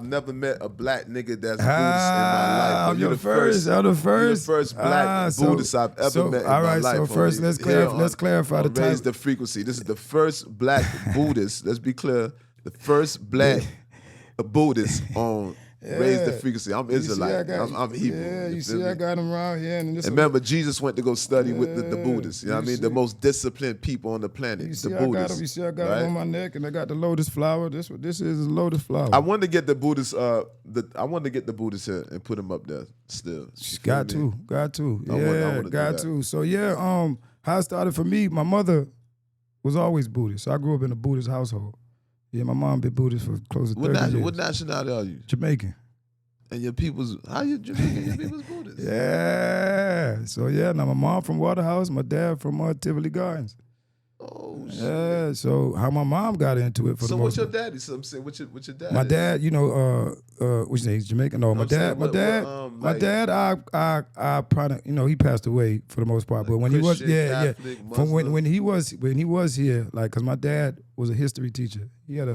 I've never met a black nigga that's Buddhist in my life. But I'm you're the the first. I'm the first. You're the first black Buddhist I've ever met in all my right, life. so first let's clarify the Raise type. the frequency. This is the first black Buddhist. Let's be clear. The first black Buddhist on Raise the Frequency. I'm Israelite. I'm Hebrew. Yeah, you see, feel me? I got him around here. And remember, Jesus went to go study with the Buddhists. You know what I mean? The most disciplined people on the planet. You see, the Buddhists. You see, I got him on my neck, and I got the lotus flower. This is a lotus flower. I wanted to get the Buddhists. I wanted to get the Buddhists here and put them up there. Still, got to. Yeah, got to. So yeah, how it started for me. My mother was always Buddhist. So I grew up in a Buddhist household. Yeah, my mom been Buddhist for close to 30 years. What nationality are you? Jamaican. And your people's, how you Jamaican? Your people's Buddhist? Yeah. So yeah, now my mom from Waterhouse, my dad from Tivoli Gardens. Oh shit. Yeah. So how my mom got into it for the most. So what's your daddy? So I'm saying, what's your dad? My dad, you know, what's his name? He's Jamaican. No, my dad. I probably, you know, he passed away for the most part. But when Christian, he was, Catholic, from Muslim. when he was here, like, cause my dad was a history teacher. He had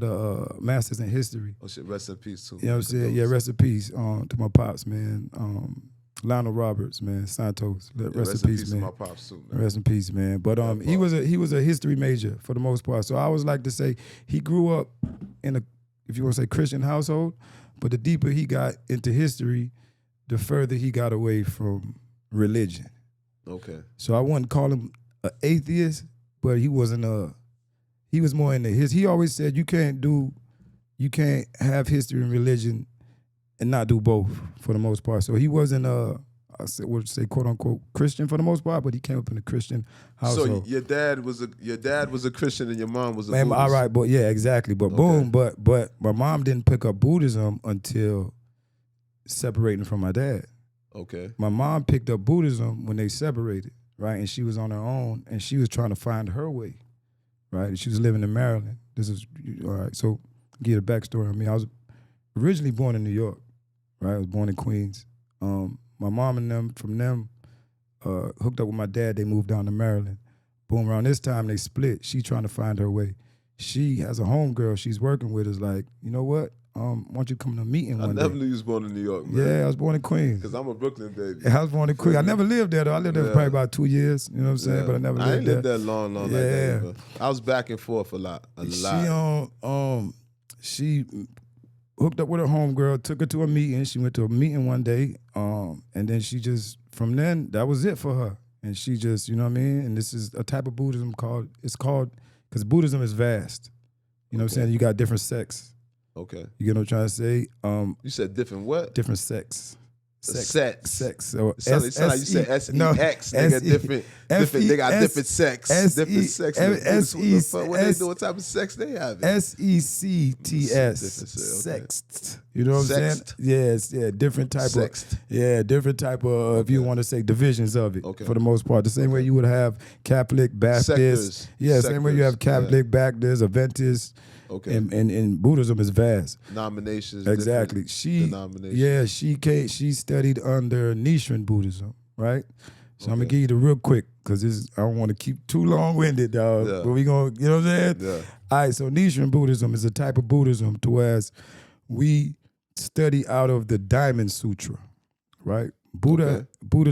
a master's in history. Oh shit, rest in peace too. You know what I'm saying? Yeah, rest in peace to my pops, man. Lionel Roberts, man, Santos. Rest in peace, man. To my pops too, man. Rest in peace, man. But he was a history major for the most part. So I always like to say he grew up in a, if you want to say, Christian household. But the deeper he got into history, the further he got away from religion. Okay. So I wouldn't call him an atheist, but he wasn't he was more into his. He always said you can't have history and religion and not do both for the most part. So he wasn't I would say quote unquote Christian for the most part, but he came up in a Christian household. So your dad was a Christian and your mom was a Buddhist. All right, but yeah, exactly. But boom, but my mom didn't pick up Buddhism until separating from my dad. Okay. My mom picked up Buddhism when they separated, right? And she was on her own and she was trying to find her way, right? And she was living in Maryland. This is all right. So give you the backstory on me. I was originally born in New York, right? I was born in Queens. My mom and them hooked up with my dad. They moved down to Maryland. Boom, around this time they split. She trying to find her way. She has a homegirl she's working with is like, you know what? Why don't you come to a meeting one day? I never knew you was born in New York, man. Yeah, I was born in Queens. Because I'm a Brooklyn baby. Yeah, I was born in Queens. I never lived there, though. I lived there for probably about 2 years, you know what I'm saying? But I never lived there. I ain't lived there long like that either. I was back and forth a lot. She hooked up with her homegirl, took her to a meeting. She went to a meeting one day, and then she just, from then, that was it for her. And she just, you know what I mean? And this is a type of Buddhism because Buddhism is vast. You know what I'm saying? You got different sects. Okay. You get what I'm trying to say? You said different what? Different sects. Sex. So it sound like you said S-E-X. They got different. They got different sex. Different sex. What type of sex they have? S-E-C-T-S. Sexed. You know what I'm saying? Yes. Yeah. Different type of. Yeah. Different type of. If you want to say divisions of it. Okay. For the most part, the same way you would have Catholic, Baptist. Sectors. Yeah. Same way you have Catholic, Baptist, Adventist. Okay. And Buddhism is vast. Denominations. Exactly. She studied under Nichiren Buddhism, right? So I'm gonna give you the real quick because I don't want to keep too long-winded, dog. Yeah. But we gonna, you know what I'm saying? Yeah. All right. So Nichiren Buddhism is a type of Buddhism to whereas we study out of the Diamond Sutra, right? Buddha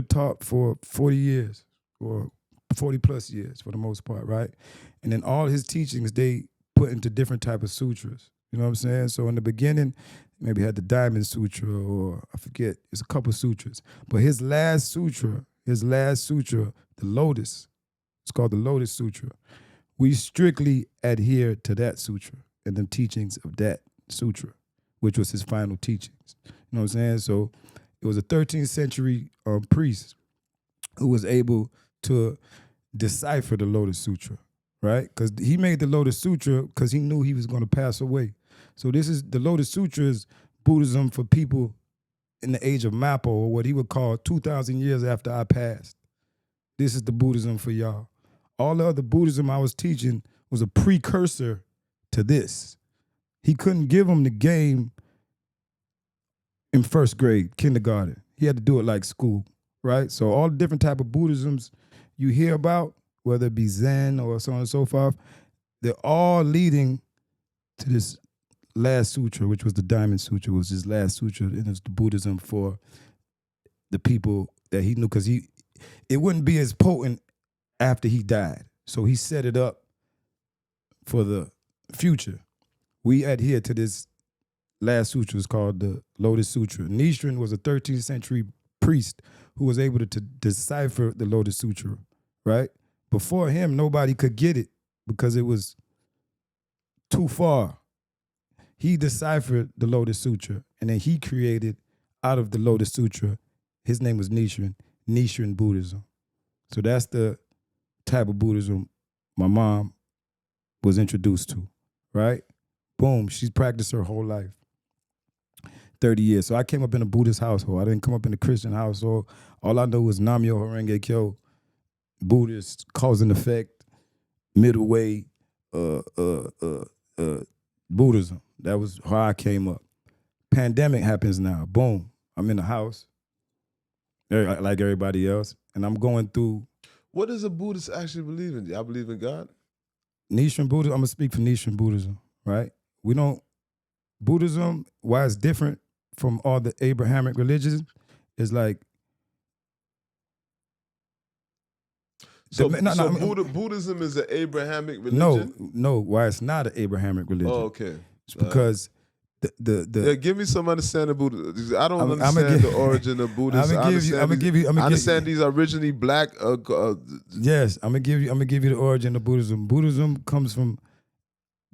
taught for 40 years or 40 plus years for the most part, right? And then all his teachings they put into different type of sutras. You know what I'm saying? So in the beginning, maybe had the Diamond Sutra or I forget, it's a couple sutras. But his last sutra, the Lotus, it's called the Lotus Sutra. We strictly adhere to that sutra and the teachings of that sutra, which was his final teachings. You know what I'm saying? So it was a 13th century priest who was able to decipher the Lotus Sutra. Right? Because he made the Lotus Sutra because he knew he was going to pass away. So the Lotus Sutra is Buddhism for people in the age of Mappo, or what he would call 2,000 years after I passed. This is the Buddhism for y'all. All the other Buddhism I was teaching was a precursor to this. He couldn't give them the game in first grade, kindergarten. He had to do it like school, right? So all the different type of Buddhisms you hear about, whether it be Zen or so on and so forth, they're all leading to this last sutra, which was the Diamond Sutra, was his last sutra, and it's the Buddhism for the people that he knew, because it wouldn't be as potent after he died. So he set it up for the future. We adhere to this last sutra. It's called the L.O.T.S Sutra. Nichiren was a 13th century priest who was able to decipher the L.O.T.S Sutra, right? Before him, nobody could get it because it was too far. He deciphered the L.O.T.S Sutra, and then he created out of the L.O.T.S Sutra, his name was Nichiren Buddhism. So that's the type of Buddhism my mom was introduced to, right? Boom, she's practiced her whole life, 30 years. So I came up in a Buddhist household. I didn't come up in a Christian household. All I know was Nam-myoho Renge Kyo, Buddhist, cause and effect, middle way, Buddhism. That was how I came up. Pandemic happens now. Boom, I'm in the house, like everybody else, and I'm going through. What does a Buddhist actually believe in? Y'all believe in God? Nichiren Buddhism, I'm going to speak for Nichiren Buddhism, right? Buddhism, why it's different from all the Abrahamic religions, is like. Buddhism is an Abrahamic religion? No, why it's not an Abrahamic religion. Oh, okay. It's because yeah, give me some understanding of Buddhism. I don't understand the origin of Buddhism. I understand these are originally black. Yes, I'm gonna give you the origin of Buddhism. Buddhism comes from,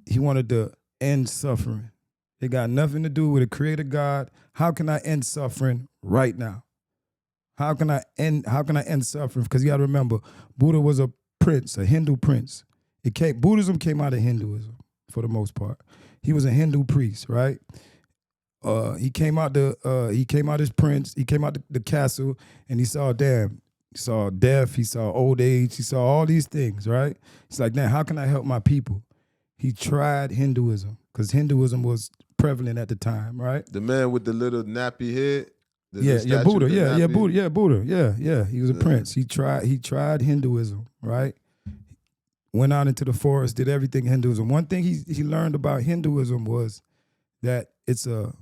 he wanted to end suffering. It got nothing to do with a creator God. How can I end suffering right now? How can I end suffering? Because you got to remember, Buddha was a prince, a Hindu prince. Buddhism came out of Hinduism for the most part. He was a Hindu priest, right? He came out as prince. He came out the castle, and he saw death, he saw old age, he saw all these things, right? He's like, damn, how can I help my people? He tried Hinduism because Hinduism was prevalent at the time, right? The man with the little nappy head. Buddha. Yeah. He was a prince. He tried Hinduism, right? Went out into the forest, did everything Hinduism. One thing he learned about Hinduism was that it's a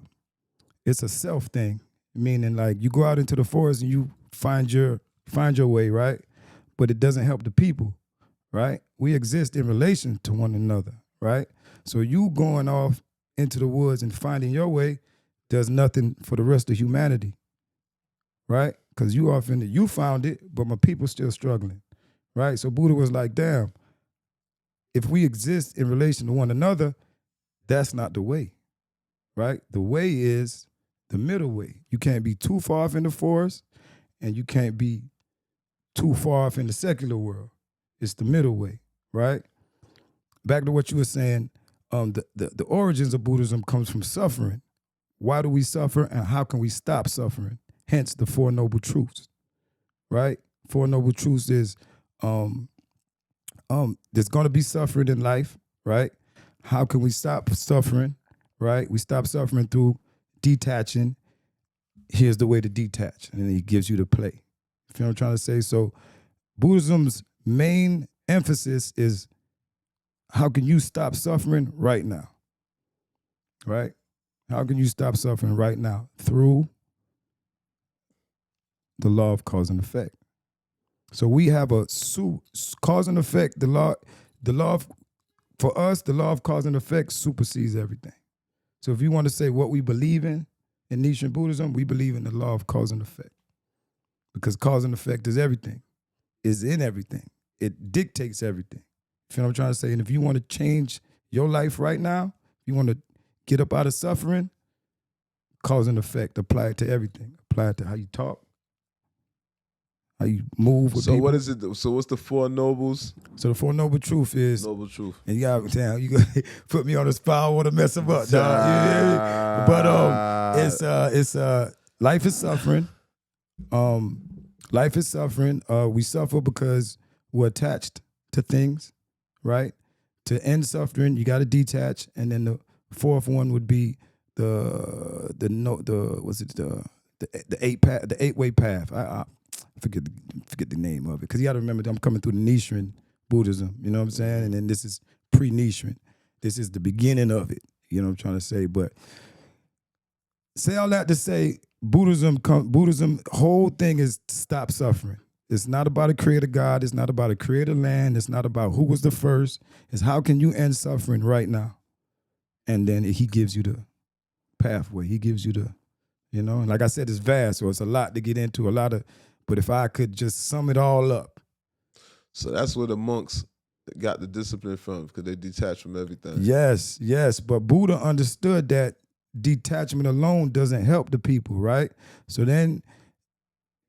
self thing, meaning like you go out into the forest and you find your way, right? But it doesn't help the people, right? We exist in relation to one another, right? So you going off into the woods and finding your way does nothing for the rest of humanity, right? Because you found it, but my people still struggling, right? So Buddha was like, damn, if we exist in relation to one another, that's not the way, right? The way is the middle way. You can't be too far off in the forest, and you can't be too far off in the secular world. It's the middle way, right? Back to what you were saying, the origins of Buddhism comes from suffering. Why do we suffer, and how can we stop suffering? Hence the Four Noble Truths, right? Four Noble Truths is there's going to be suffering in life, right? How can we stop suffering, right? We stop suffering through detaching. Here's the way to detach. And then he gives you the play. You know what I'm trying to say? So Buddhism's main emphasis is how can you stop suffering right now, right? How can you stop suffering right now? Through the law of cause and effect. So we have a cause and effect. For us, the law of cause and effect supersedes everything. So if you want to say what we believe in Nichiren Buddhism, we believe in the law of cause and effect. Because cause and effect is everything, is in everything. It dictates everything. You know what I'm trying to say? And if you want to change your life right now, you want to get up out of suffering, cause and effect, apply it to everything. Apply it to how you talk, how you move with people. What is it? So what's the Four Nobles? So the Four Noble Truth is... Noble Truth. And you gotta put me on the spot. I want to mess them up, dog. But it's life is suffering. Life is suffering. We suffer because we're attached to things, right? To end suffering, you got to detach, and then the fourth one would be the eight-way path. I forget the name of it, because you got to remember I'm coming through the Nichiren Buddhism. You know what I'm saying? And then this is pre-Nichiren. This is the beginning of it. You know what I'm trying to say? But say all that to say, Buddhism whole thing is to stop suffering. It's not about a creator God. It's not about a creator land. It's not about who was the first. It's how can you end suffering right now? And then he gives you the pathway. He gives you the, and like I said, it's vast, so it's a lot to get into, but if I could just sum it all up. So that's where the monks got the discipline from, because they detach from everything. Yes, but Buddha understood that detachment alone doesn't help the people, right? So then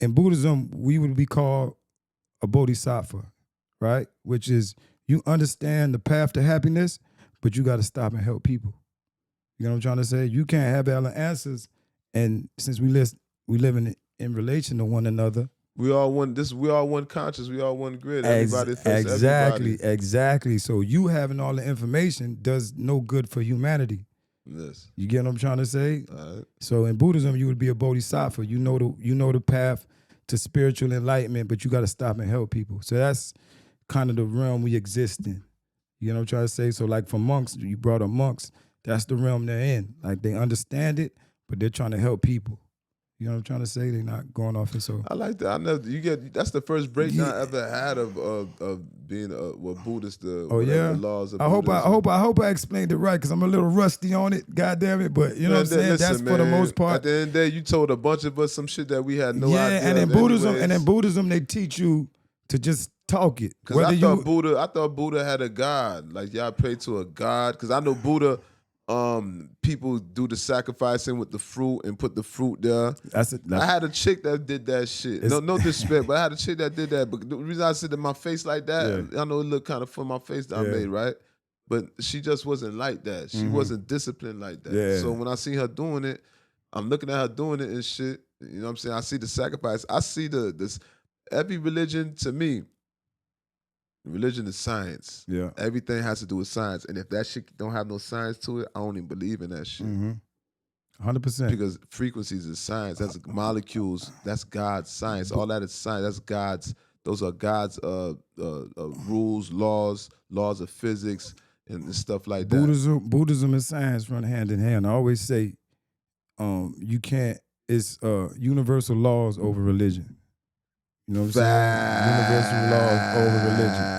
in Buddhism, we would be called a bodhisattva, right? Which is you understand the path to happiness, but you got to stop and help people. You know what I'm trying to say? You can't have all the answers, and since we live in relation to one another, we all one. We all one conscious. We all one grid. Everybody affects everybody. Exactly. So you having all the information does no good for humanity. Yes. You get what I'm trying to say? All right. So in Buddhism, you would be a bodhisattva. You know the path to spiritual enlightenment, but you got to stop and help people. So that's kind of the realm we exist in. You know what I'm trying to say? So like for monks, you brought up monks. That's the realm they're in. Like they understand it, but they're trying to help people. You know what I'm trying to say? They're not going off and so. I like that. That's the first breakdown I ever had of being Buddhist. The laws of Buddhism. I hope I explained it right, because I'm a little rusty on it. God damn it! But you know what I'm saying. That's for the most part. At the end of the day, you told a bunch of us some shit that we had no idea. Yeah, and in Buddhism, they teach you to just talk it. Because I thought Buddha had a god. Like y'all pray to a god. Because I know Buddha. People do the sacrificing with the fruit and put the fruit there. I had a chick that did that shit. No disrespect, but I had a chick that did that. But the reason I said in my face like that, I know it looked kind of funny, my face that I made, right? But she just wasn't like that. She wasn't disciplined like that. Yeah. So when I see her doing it, I'm looking at her doing it and shit. You know what I'm saying? I see the sacrifice. I see this. Every religion, to me, religion is science. Yeah. Everything has to do with science. And if that shit don't have no science to it, I don't even believe in that shit. 100%. Because frequencies is science. That's molecules. That's God's science. All that is science. That's God's. Those are God's rules, laws of physics, and stuff like that. Buddhism and science run hand in hand. I always say, you can't. It's universal laws over religion. You know what I'm saying? Universal laws over religion.